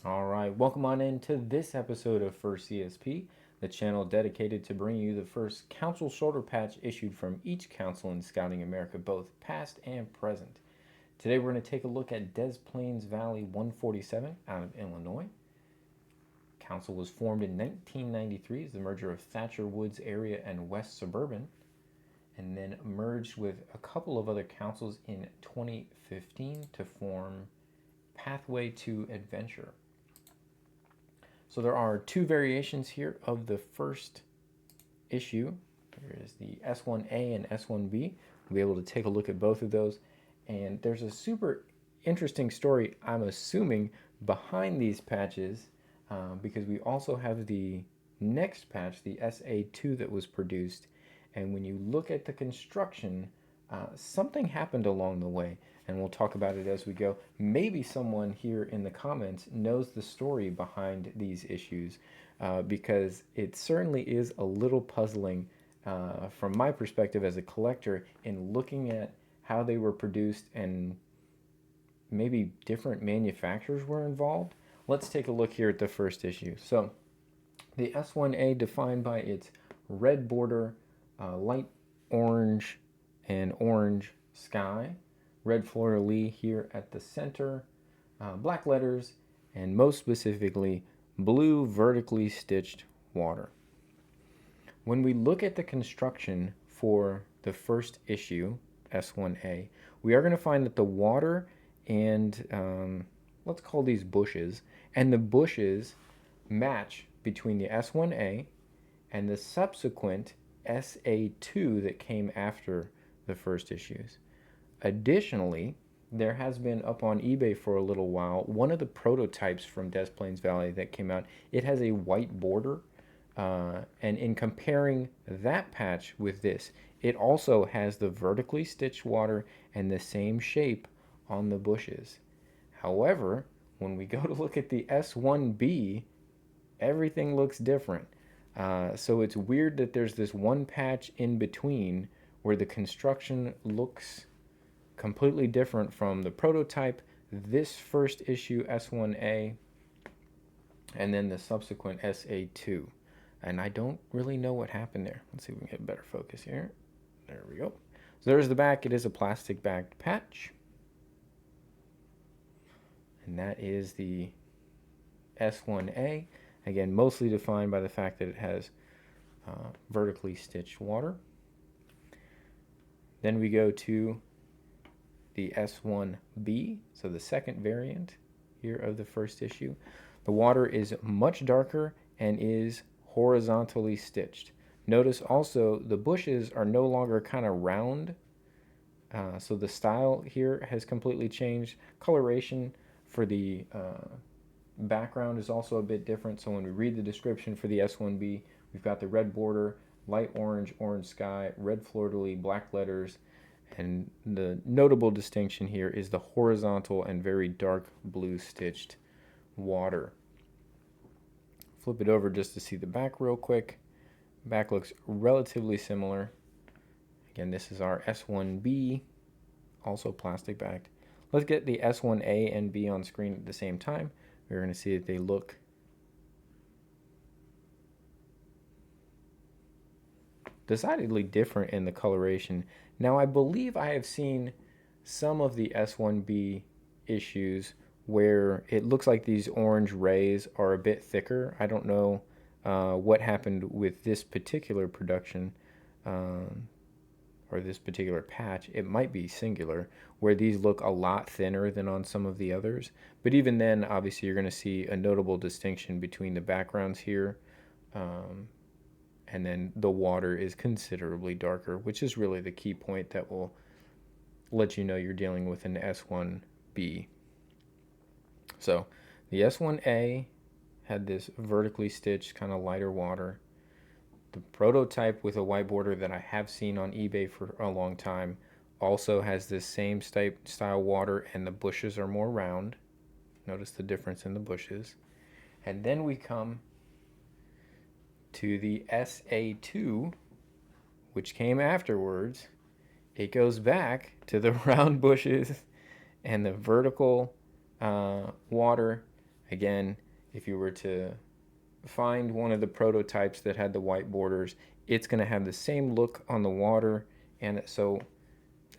All right, welcome on into this episode of First CSP, the channel dedicated to bringing you the first council shoulder patch issued from each council in Scouting America, both past and present. Today we're going to take a look at Des Plaines Valley 147 out of Illinois. Council was formed in 1993 as the merger of Thatcher Woods area and West Suburban, and then merged with a couple of other councils in 2015 to form Pathway to Adventure. So there are two variations here of the first issue. There is the S1A and S1B. We'll be able to take a look at both of those. And there's a super interesting story, I'm assuming, behind these patches because we also have the next patch, the SA2 that was produced. And when you look at the construction, something happened along the way, and we'll talk about it as we go. Maybe someone here in the comments knows the story behind these issues, because it certainly is a little puzzling from my perspective as a collector in looking at how they were produced and maybe different manufacturers were involved. Let's take a look here at the first issue. So the S1A defined by its red border, light orange and orange sky, red fleur-de-lis here at the center, black letters, and most specifically, blue vertically stitched water. When we look at the construction for the first issue, S1A, we are going to find that the water and let's call these bushes, and the bushes match between the S1A and the subsequent SA2 that came after the first issues. Additionally, there has been up on eBay for a little while one of the prototypes from Des Plaines Valley that came out. It has a white border, and in comparing that patch with this, it also has the vertically stitched water and the same shape on the bushes. However, when we go to look at the S1B, everything looks different. So it's weird that there's this one patch in between where the construction looks completely different from the prototype, this first issue S1A, and then the subsequent SA2. And I don't really know what happened there. Let's see if we can get better focus here. There we go. So there's the back. It is a plastic backed patch. And that is the S1A. Again, mostly defined by the fact that it has vertically stitched water. Then we go to the S1B, so the second variant here of the first issue. The water is much darker and is horizontally stitched. Notice also the bushes are no longer kind of round, so the style here has completely changed. Coloration for the background is also a bit different, so when we read the description for the S1B, we've got the red border, light orange, orange sky, red fleur-de-lis, black letters, and the notable distinction here is the horizontal and very dark blue stitched water. Flip it over just to see the back real quick. Back looks relatively similar. Again, this is our S1B, also plastic backed. Let's get the S1A and B on screen at the same time. We're going to see that they look decidedly different in the coloration. Now, I believe I have seen some of the S1B issues where it looks like these orange rays are a bit thicker. I don't know what happened with this particular production or this particular patch. It might be singular, where these look a lot thinner than on some of the others. But even then, obviously, you're going to see a notable distinction between the backgrounds here. And then the water is considerably darker, which is really the key point that will let you know you're dealing with an S1B. So the S1A had this vertically stitched kind of lighter water. The prototype with a white border that I have seen on eBay for a long time also has this same style water, and the bushes are more round. Notice the difference in the bushes. And then we come to the SA2, which came afterwards. It goes back to the round bushes and the vertical water Again, if you were to find one of the prototypes that had the white borders, it's going to have the same look on the water. And so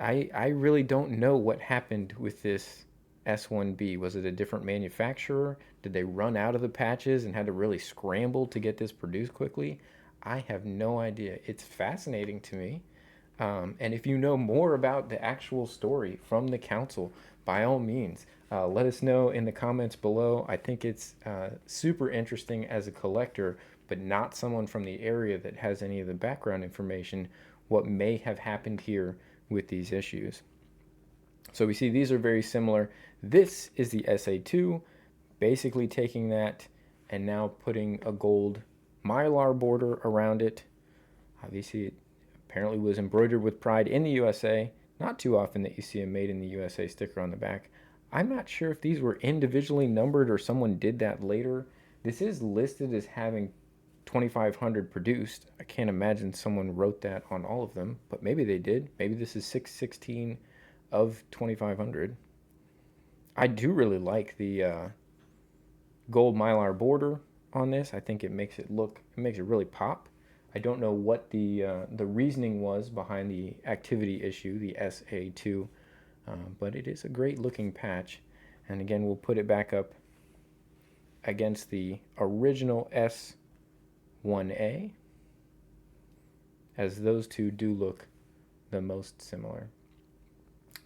I really don't know what happened with this S1B. Was it a different manufacturer? Did they run out of the patches and had to really scramble to get this produced quickly? I have no idea. It's fascinating to me. And if you know more about the actual story from the council, by all means, let us know in the comments below. I think it's super interesting as a collector, but not someone from the area that has any of the background information, what may have happened here with these issues. So we see these are very similar. This is the SA2, basically taking that and now putting a gold mylar border around it. Obviously, it apparently was embroidered with pride in the USA. Not too often that you see a made in the USA sticker on the back. I'm not sure if these were individually numbered or someone did that later. This is listed as having 2,500 produced. I can't imagine someone wrote that on all of them, but maybe they did. Maybe this is 616 of 2,500. I do really like the gold mylar border on this. I think it makes it really pop. I don't know what the reasoning was behind the activity issue, the SA2, but it is a great looking patch. And again, we'll put it back up against the original S1A, as those two do look the most similar.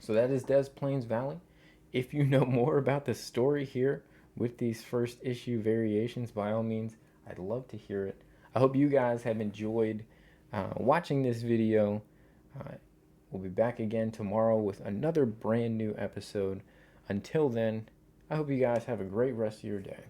So that is Des Plaines Valley. If you know more about the story here with these first issue variations, by all means, I'd love to hear it. I hope you guys have enjoyed watching this video. We'll be back again tomorrow with another brand new episode. Until then, I hope you guys have a great rest of your day.